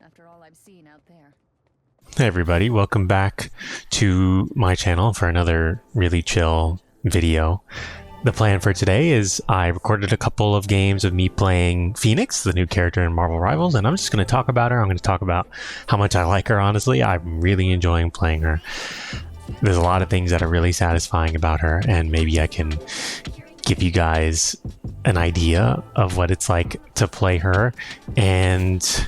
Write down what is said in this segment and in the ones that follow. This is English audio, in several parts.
after all I've seen out there. Hey everybody, welcome back to my channel for another really chill video. The plan for today is I recorded a couple of games of me playing Phoenix, the new character in Marvel Rivals, and I'm just going to talk about her. I'm going to talk about how much I like her, honestly. I'm really enjoying playing her. There's a lot of things that are really satisfying about her, and maybe I can give you guys an idea of what it's like to play her, and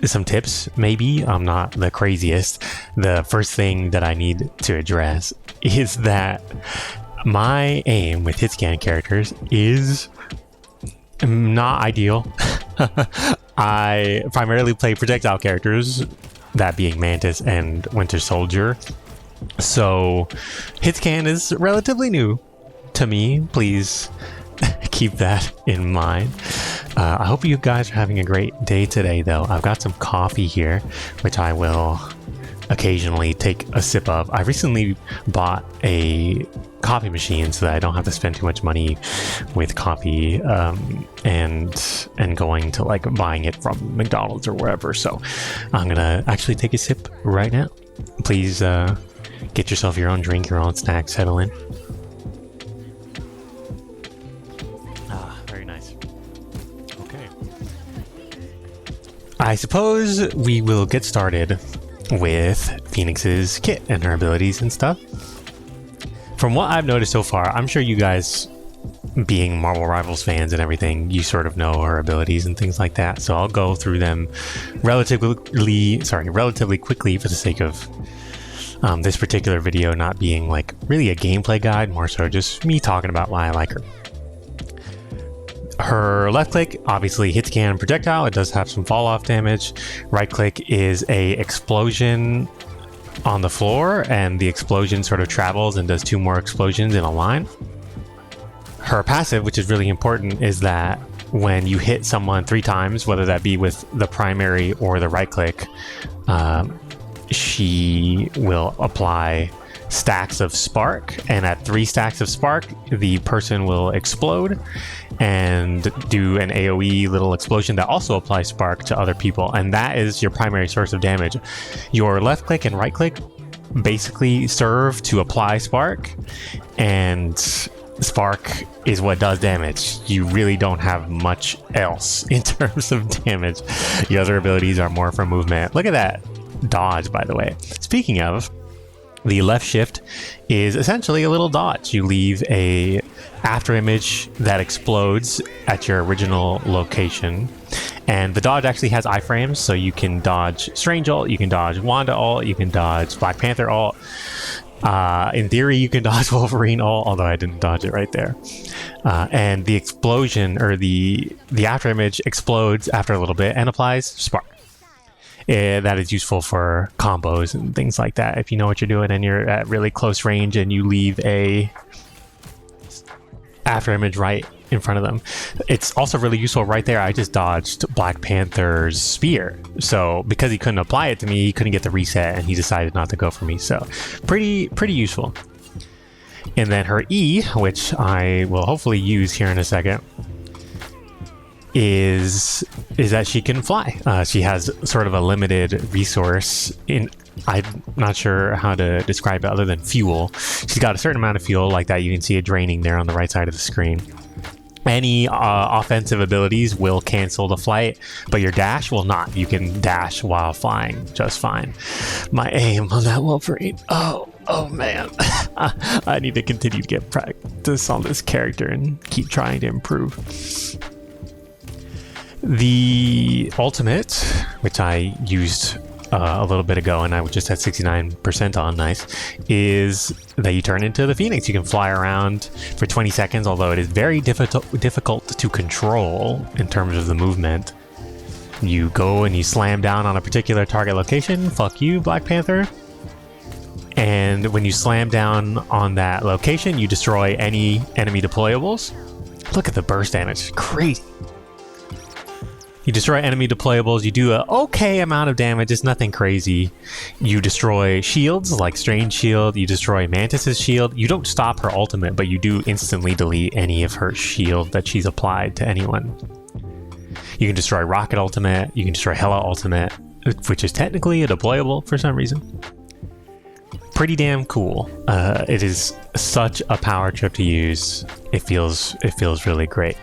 some tips, maybe. I'm not the craziest. The first thing that I need to address is that my aim with hit scan characters is not ideal. I primarily play projectile characters, that being Mantis and Winter Soldier. So hit scan is relatively new to me. Please keep that in mind. I hope you guys are having a great day today, though. I've got some coffee here, which I will occasionally take a sip of. I recently bought a coffee machine so that I don't have to spend too much money with coffee and going to like buying it from McDonald's or wherever. So I'm gonna actually take a sip right now. Please get yourself your own drink, your own snack, settle in. I suppose we will get started with Phoenix's kit and her abilities and stuff. From what I've noticed so far, I'm sure you guys, being Marvel Rivals fans and everything, you sort of know her abilities and things like that. So I'll go through them relatively quickly for the sake of this particular video not being like really a gameplay guide, more so just me talking about why I like her. Her left click obviously hit scan projectile. It does have some fall off damage. Right click is a explosion on the floor, and the explosion sort of travels and does 2 more explosions in a line. Her passive, which is really important, is that when you hit someone 3 times, whether that be with the primary or the right click, she will apply stacks of spark, and at 3 stacks of spark the person will explode and do an AoE little explosion that also applies spark to other people, and that is your primary source of damage. Your left click and right click basically serve to apply spark, and spark is what does damage. You really don't have much else in terms of damage. The other abilities are more for movement. Look at that dodge, by the way. Speaking of, the left shift is essentially a little dodge. You leave a after image that explodes at your original location, and the dodge actually has iframes, so you can dodge Strange ult, you can dodge Wanda ult, you can dodge Black Panther ult. In theory, you can dodge Wolverine ult, although I didn't dodge it right there. And the explosion, or the after image, explodes after a little bit and applies spark. That is useful for combos and things like that. If you know what you're doing and you're at really close range and you leave a after image right in front of them. It's also really useful right there. I just dodged Black Panther's spear. So because he couldn't apply it to me, he couldn't get the reset, and he decided not to go for me. So pretty useful. And then her E, which I will hopefully use here in a second, is that she can fly. She has sort of a limited resource in, I'm not sure how to describe it other than fuel. She's got a certain amount of fuel like that. You can see it draining there on the right side of the screen. Any offensive abilities will cancel the flight, but your dash will not. You can dash while flying just fine. My aim on that Wolverine. Oh man. I need to continue to get practice on this character and keep trying to improve. The ultimate, which I used a little bit ago and I just had 69% on, nice, is that you turn into the Phoenix. You can fly around for 20 seconds, although it is very difficult to control in terms of the movement. You go and you slam down on a particular target location. Fuck you, Black Panther. And when you slam down on that location, you destroy any enemy deployables. Look at the burst damage, crazy. You destroy enemy deployables, you do an okay amount of damage, it's nothing crazy. You destroy shields, like Strange Shield, you destroy Mantis's shield. You don't stop her ultimate, but you do instantly delete any of her shield that she's applied to anyone. You can destroy Rocket Ultimate, you can destroy Hela Ultimate, which is technically a deployable for some reason. Pretty damn cool. It is such a power trip to use. It feels really great.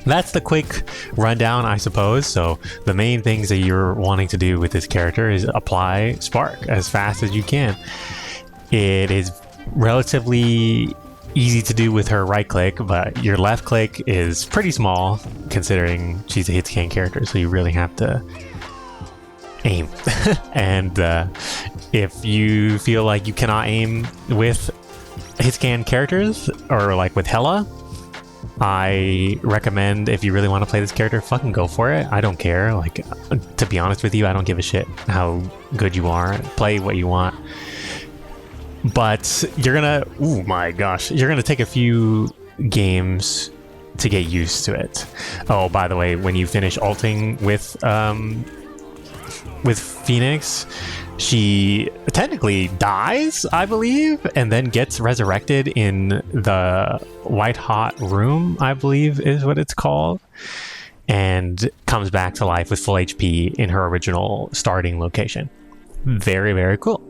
That's the quick rundown, I suppose. So the main things that you're wanting to do with this character is apply Spark as fast as you can. It is relatively easy to do with her right click, but your left click is pretty small considering she's a hit scan character, so you really have to aim. And if you feel like you cannot aim with hit scan characters or like with Hela, I recommend, if you really want to play this character, fucking go for it. I don't care. Like, to be honest with you, I don't give a shit how good you are. Play what you want. But you're gonna, oh my gosh, you're gonna take a few games to get used to it. Oh, by the way, when you finish ulting with Phoenix, she technically dies, I believe, and then gets resurrected in the White Hot Room, I believe is what it's called, and comes back to life with full HP in her original starting location. Very, very cool.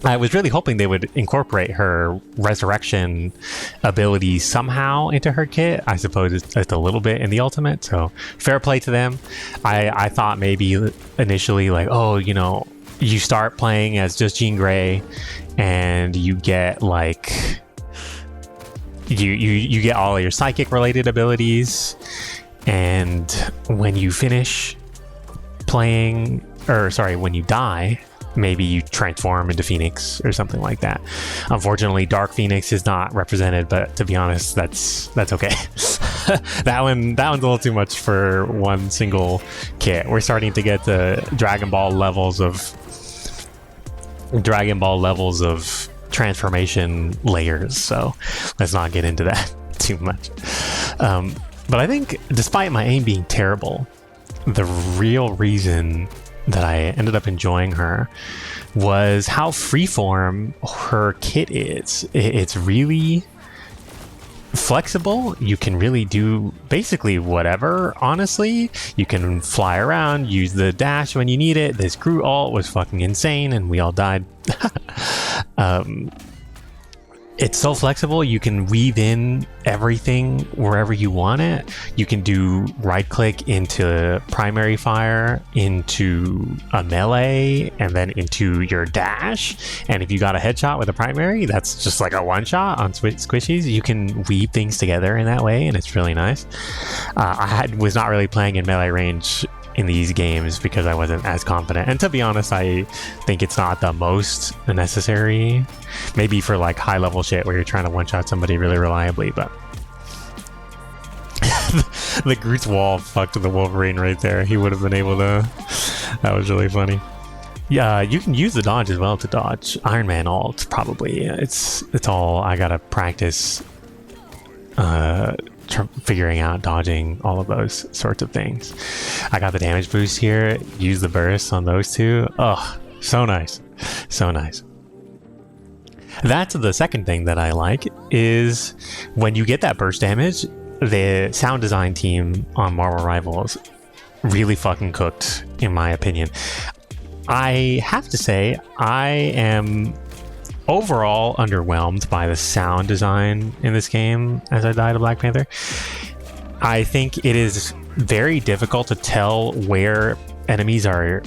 I was really hoping they would incorporate her resurrection ability somehow into her kit. I suppose it's a little bit in the ultimate, so fair play to them. I thought maybe initially like, oh, you know, you start playing as just Jean Grey and you get like you get all of your psychic related abilities, and when you finish playing, or sorry, when you die, maybe you transform into Phoenix or something like that. Unfortunately, Dark Phoenix is not represented, but to be honest, that's okay. that one's a little too much for one single kit. We're starting to get the Dragon Ball levels of transformation layers, so let's not get into that too much. But I think despite my aim being terrible, the real reason that I ended up enjoying her was how freeform her kit is. It's really flexible. You can really do basically whatever, honestly. You can fly around, use the dash when you need it. This Groot ult was fucking insane and we all died. It's so flexible. You can weave in everything wherever you want it. You can do right click into primary fire, into a melee, and then into your dash. And if you got a headshot with a primary, that's just like a one shot on squishies. You can weave things together in that way, and it's really nice. I was not really playing in melee range in these games because I wasn't as confident, and to be honest, I think it's not the most necessary. Maybe for like high level shit where you're trying to one shot somebody really reliably, but the Groot's wall fucked the Wolverine right there. He would have been able to. That was really funny. Yeah, you can use the dodge as well to dodge Iron Man ult. Probably it's all I gotta practice figuring out dodging all of those sorts of things. I got the damage boost here. Use the burst on those two. Oh, so nice, so nice. That's the second thing that I like, is when you get that burst damage, the sound design team on Marvel Rivals really fucking cooked, in my opinion. I have to say, I am overall underwhelmed by the sound design in this game as I die to Black Panther. I think it is very difficult to tell where enemies are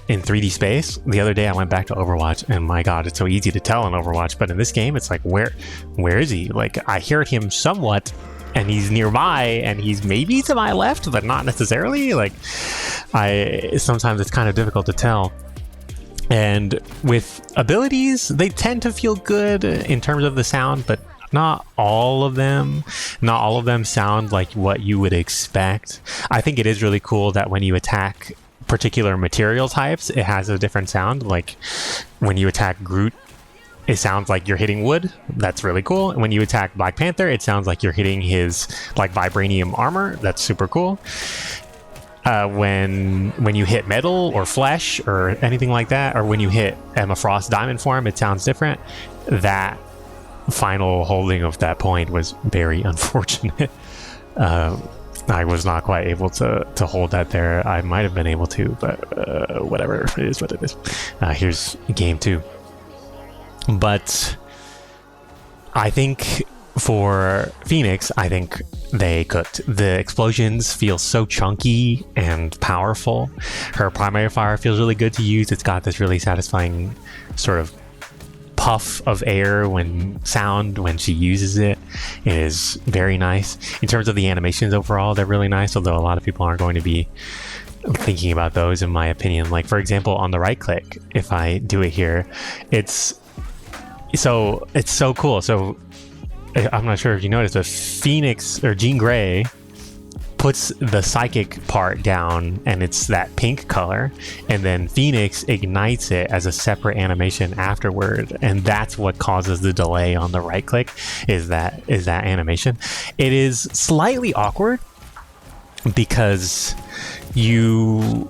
in 3D space. The other day I went back to Overwatch, and my god, it's so easy to tell in Overwatch, but in this game it's like, where is he? Like, I hear him somewhat and he's nearby and he's maybe to my left, but not necessarily. Like, sometimes it's kind of difficult to tell. And with abilities, they tend to feel good in terms of the sound, but not all of them sound like what you would expect. I think it is really cool that when you attack particular material types, it has a different sound. Like when you attack Groot, it sounds like you're hitting wood. That's really cool. And when you attack Black Panther, it sounds like you're hitting his like vibranium armor. That's super cool. When you hit metal or flesh or anything like that, or when you hit Emma Frost diamond form, it sounds different. That final holding of that point was very unfortunate. I was not quite able to hold that there. I might have been able to, but whatever. It is what it is. Here's game 2. But I think for Phoenix, I think they cooked. The explosions feel so chunky and powerful. Her primary fire feels really good to use. It's got this really satisfying sort of puff of air when she uses it. It is very nice. In terms of the animations overall, they're really nice, although a lot of people aren't going to be thinking about those, in my opinion. Like, for example, on the right click, if I do it here, it's so cool. So I'm not sure if you noticed, but Phoenix or Jean Grey puts the psychic part down and it's that pink color, and then Phoenix ignites it as a separate animation afterward, and that's what causes the delay on the right click, is that animation. It is slightly awkward because of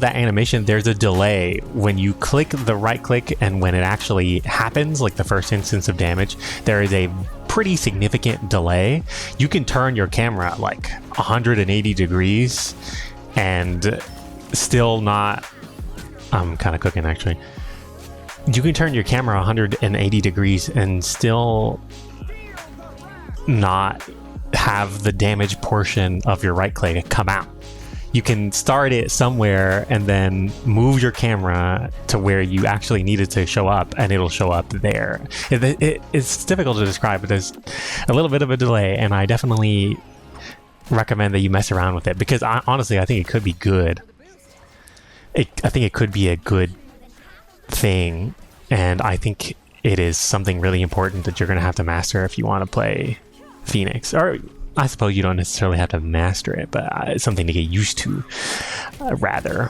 that animation, there's a delay when you click the right click and when it actually happens, like the first instance of damage, there is a pretty significant delay. You can turn your camera like 180 degrees and still not... I'm kind of cooking, actually. You can turn your camera 180 degrees and still not have the damage portion of your right click come out. You can start it somewhere and then move your camera to where you actually need it to show up, and it'll show up there. It's difficult to describe, but there's a little bit of a delay, and I definitely recommend that you mess around with it, because honestly, I think it could be good. I think it could be a good thing, and I think it is something really important that you're going to have to master if you want to play Phoenix. Or I suppose you don't necessarily have to master it, but it's something to get used to, rather.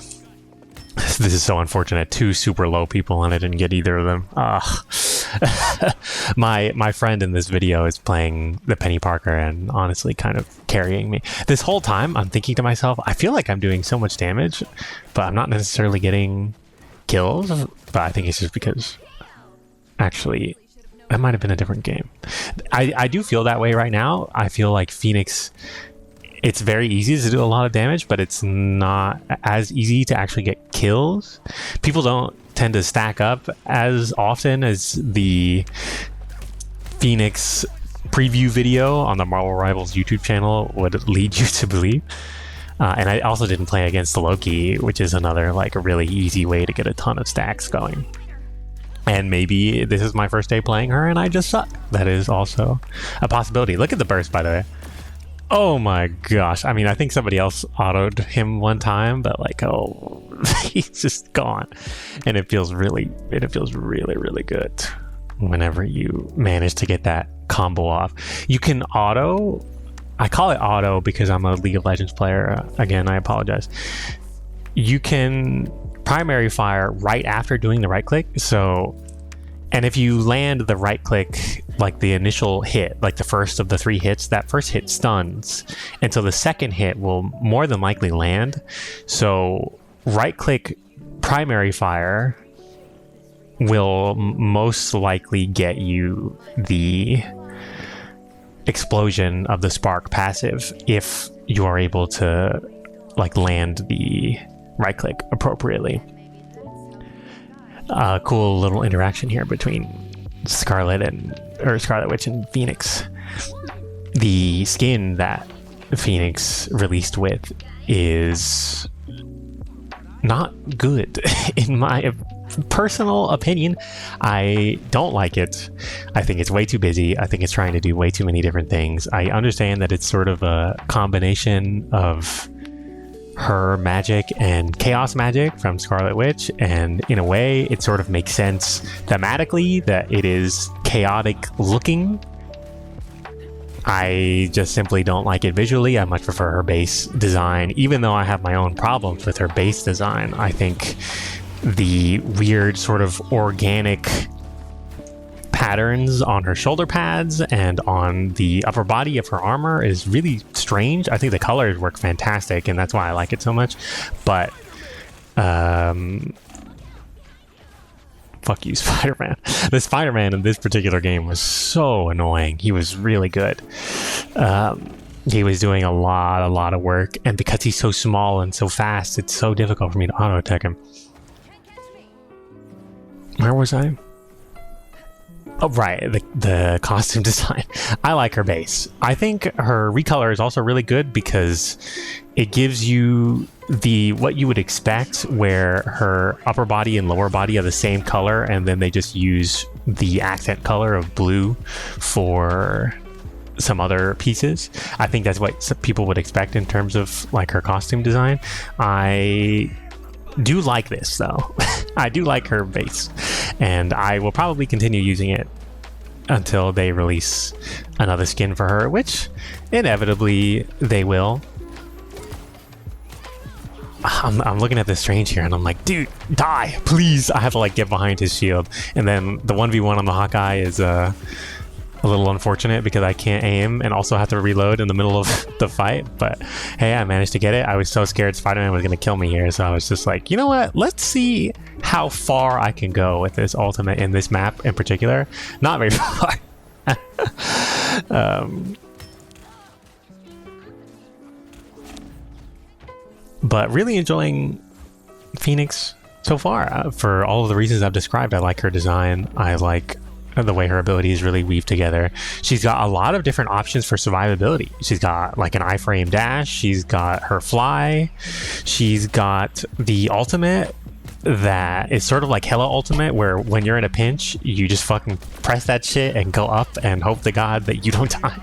This is so unfortunate. 2 super low people, and I didn't get either of them. My friend in this video is playing the Penny Parker and honestly kind of carrying me. This whole time, I'm thinking to myself, I feel like I'm doing so much damage, but I'm not necessarily getting kills. But I think it's just because, actually, that might have been a different game. I do feel that way right now. I feel like Phoenix, it's very easy to do a lot of damage, but it's not as easy to actually get kills. People don't tend to stack up as often as the Phoenix preview video on the Marvel Rivals YouTube channel would lead you to believe. And I also didn't play against Loki, which is another like a really easy way to get a ton of stacks going. And maybe this is my first day playing her and I just suck. That is also a possibility. Look at the burst, by the way. Oh my gosh. I mean, I think somebody else autoed him one time, but like, oh, he's just gone. And it feels really, really good whenever you manage to get that combo off. You can auto. I call it auto because I'm a League of Legends player. Again, I apologize. You can primary fire right after doing the right click. So, and if you land the right click, like the initial hit, like the first of the 3 hits, that first hit stuns, and so the second hit will more than likely land. So right click primary fire will most likely get you the explosion of the spark passive if you are able to like land the right click appropriately. Cool little interaction here between Scarlet Witch and Phoenix. The skin that Phoenix released with is not good in my personal opinion. I don't like it. I think it's way too busy. I think it's trying to do way too many different things. I understand that it's sort of a combination of her magic and chaos magic from Scarlet Witch, and in a way it sort of makes sense thematically that it is chaotic looking. I just simply don't like it visually. I much prefer her base design, even though I have my own problems with her base design. I think the weird sort of organic patterns on her shoulder pads and on the upper body of her armor is really strange. I think the colors work fantastic, and that's why I like it so much. But fuck you, Spider-Man. The Spider-Man in this particular game was so annoying. He was really good. he was doing a lot of work, and because he's so small and so fast, it's so difficult for me to auto attack him. Where was I? Oh, right, the costume design. I like her base. I think her recolor is also really good because it gives you what you would expect, where her upper body and lower body are the same color, and then they just use the accent color of blue for some other pieces. I think that's what some people would expect in terms of like her costume design. I do like this though. I do like her base, and I will probably continue using it until they release another skin for her, which inevitably they will. I'm looking at this Strange here, and I'm like, dude, die, please. I have to like get behind his shield, and then the 1v1 on the Hawkeye is a little unfortunate because I can't aim and also have to reload in the middle of the fight. But hey, I managed to get it. I was so scared Spider-Man was going to kill me here, so I was just like, you know what? Let's see how far I can go with this ultimate in this map in particular. Not very far. But really enjoying Phoenix so far for all of the reasons I've described. I like her design. I like the way her abilities really weave together. She's got a lot of different options for survivability. She's got like an iframe dash. She's got her fly. She's got the ultimate that is sort of like Hella ultimate, where when you're in a pinch, you just fucking press that shit and go up and hope to God that you don't die.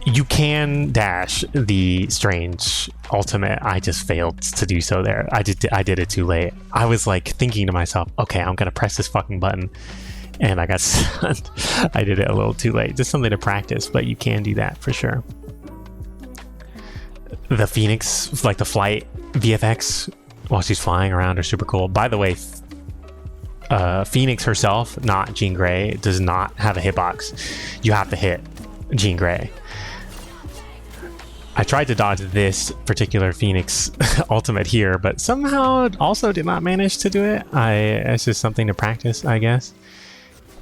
You can dash the Strange ultimate. I just failed to do so there. I did it too late. I was like thinking to myself, okay, I'm gonna press this fucking button, and I got stunned. I did it a little too late. Just something to practice, but you can do that for sure. The Phoenix, like the flight VFX while she's flying around, are super cool. By the way, Phoenix herself, not Jean Grey, does not have a hitbox. You have to hit Jean Grey. I tried to dodge this particular Phoenix ultimate here, but somehow also did not manage to do it. It's just something to practice, I guess.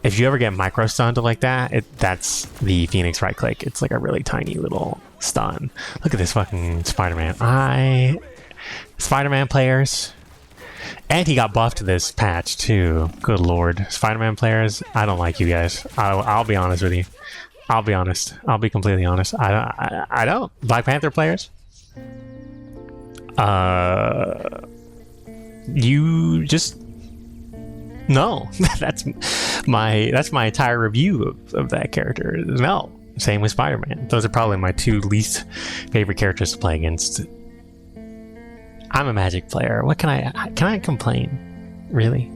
If you ever get micro stunned like that, that's the Phoenix right click. It's like a really tiny little stun. Look at this fucking Spider-Man. Spider-Man players. And he got buffed this patch too. Good lord. Spider-Man players, I don't like you guys. I'll be honest with you. I'll be honest. I'll be completely honest. I don't. Black Panther players. You just... No. That's my entire review of that character. No. Same with Spider-Man. Those are probably my two least favorite characters to play against. I'm a Magic player. What can I complain? Really?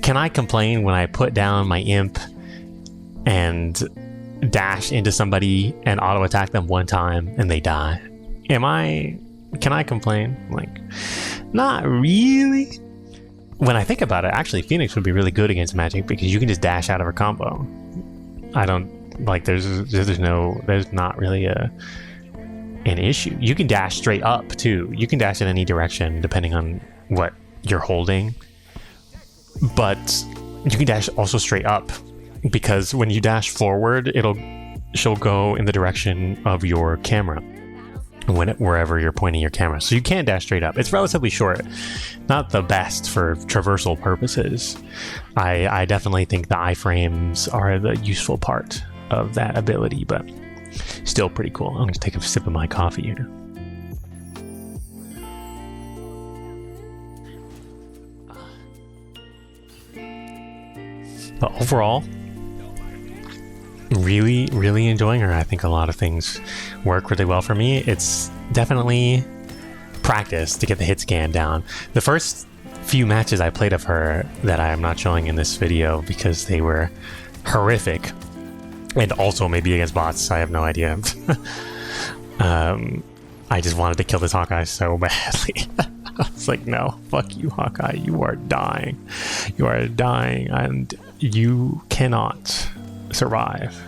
Can I complain when I put down my imp and dash into somebody and auto attack them one time and they die? Can I complain? Like, not really. When I think about it, actually Phoenix would be really good against Magic because you can just dash out of her combo. I don't like, there's not really an issue. You can dash straight up too. You can dash in any direction depending on what you're holding, but you can dash also straight up, because when you dash forward, she'll go in the direction of your camera wherever you're pointing your camera. So you can dash straight up. It's relatively short, not the best for traversal purposes. I definitely think the iframes are the useful part of that ability, but still pretty cool. I'm gonna take a sip of my coffee here. But overall, really enjoying her. I think a lot of things work really well for me. It's definitely practice to get the hit scan down. The first few matches I played of her that I am not showing in this video because they were horrific, and also maybe against bots, I have no idea. I just wanted to kill this Hawkeye so badly. I was like, no, fuck you, Hawkeye. You are dying. You are dying, and you cannot survive.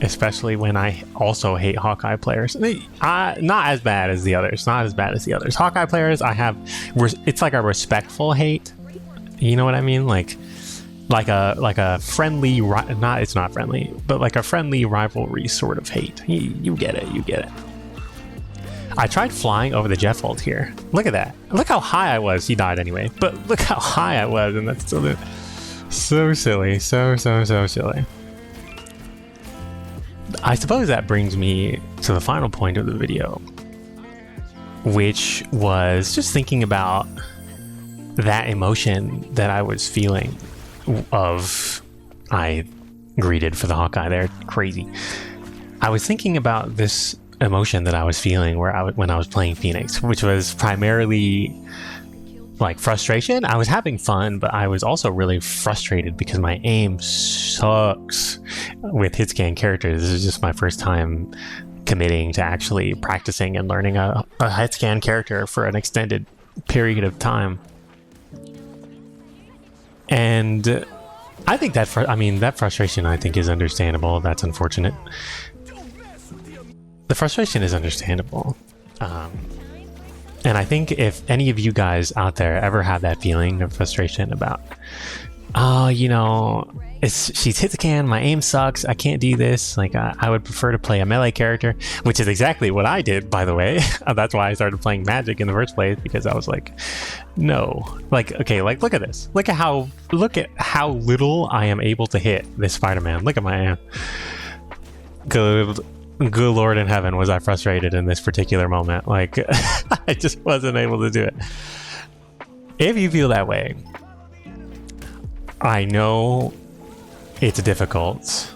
Especially when I also hate Hawkeye players. Not as bad as the others. Not as bad as the others. Hawkeye players, it's like a respectful hate. You know what I mean? Like, a friendly, not, it's not friendly, but like a friendly rivalry sort of hate. You get it, you get it. I tried flying over the jet fold here. Look at that. Look how high I was. He died anyway, but look how high I was, and that's still so silly. So silly. I suppose that brings me to the final point of the video, which was just thinking about that emotion that I was feeling of, I greeted for the Hawkeye there, crazy. I was thinking about this emotion that I was feeling when I was playing Phoenix, which was primarily like frustration. I was having fun, but I was also really frustrated because my aim sucks with hit scan characters. This is just my first time committing to actually practicing and learning a hit scan character for an extended period of time. And I think that that frustration, I think, is understandable. That's unfortunate. The frustration is understandable. And I think if any of you guys out there ever have that feeling of frustration about, oh, you know, she's hit the can, my aim sucks, I can't do this, like I would prefer to play a melee character, which is exactly what I did, by the way. That's why I started playing Magic in the first place, because I was like, no, like, okay, like look at this, look at how little I am able to hit this Spider-Man. Look at my Good Lord in heaven, was I frustrated in this particular moment. Like, I just wasn't able to do it. If you feel that way, I know it's difficult.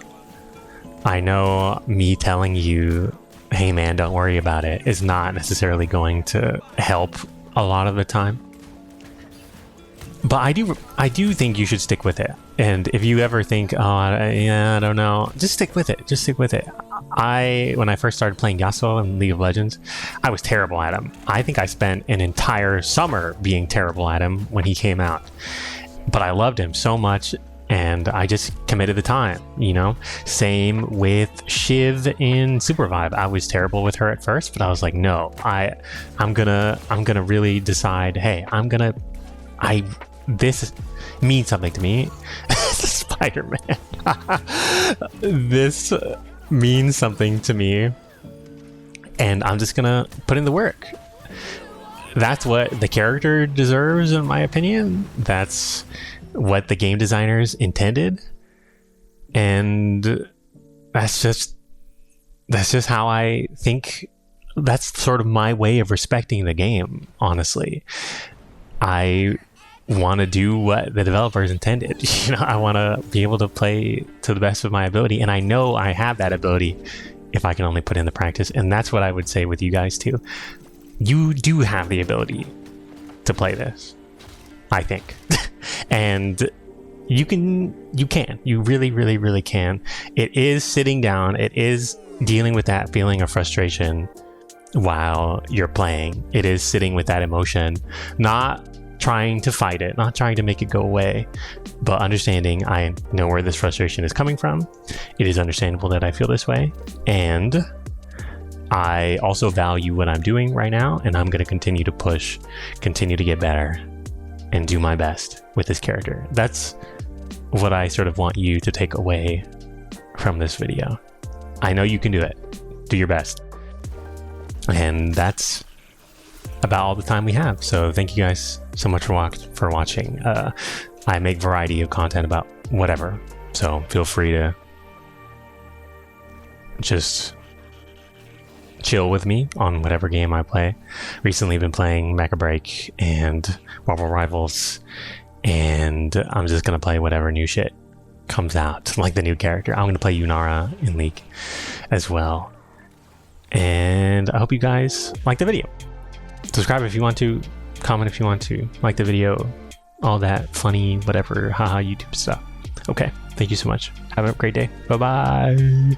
I know me telling you, hey man, don't worry about it, is not necessarily going to help a lot of the time. But I do think you should stick with it. And if you ever think, oh, yeah, I don't know, just stick with it. Just stick with it. When I first started playing Yasuo in League of Legends, I was terrible at him. I think I spent an entire summer being terrible at him when he came out. But I loved him so much, and I just committed the time, you know? Same with Shiv in Super Vibe. I was terrible with her at first, but I was like, no, I'm gonna really decide, hey, this means something to me. Spider-Man. This means something to me, and I'm just gonna put in the work. That's what the character deserves, in my opinion. That's what the game designers intended, and that's just how I think. That's sort of my way of respecting the game, honestly. I want to do what the developers intended. You know, I want to be able to play to the best of my ability, and I know I have that ability if I can only put in the practice. And that's what I would say with you guys too. You do have the ability to play this, I think. And you really can. It is sitting down, it is dealing with that feeling of frustration while you're playing. It is sitting with that emotion, not trying to fight it, not trying to make it go away, but understanding I know where this frustration is coming from. It is understandable that I feel this way, and I also value what I'm doing right now, and I'm going to continue to push, continue to get better, and do my best with this character. That's what I sort of want you to take away from this video. I know you can do it. Do your best. And that's about all the time we have. So thank you guys so much for watching. I make variety of content about whatever, so feel free to just chill with me on whatever game I play. Recently been playing Mecha Break and Marvel Rivals, and I'm just gonna play whatever new shit comes out, like the new character. I'm gonna play Yunara in League as well. And I hope you guys like the video. Subscribe if you want to, comment if you want to, like the video, all that funny, whatever, haha, YouTube stuff. Okay, thank you so much. Have a great day. Bye-bye.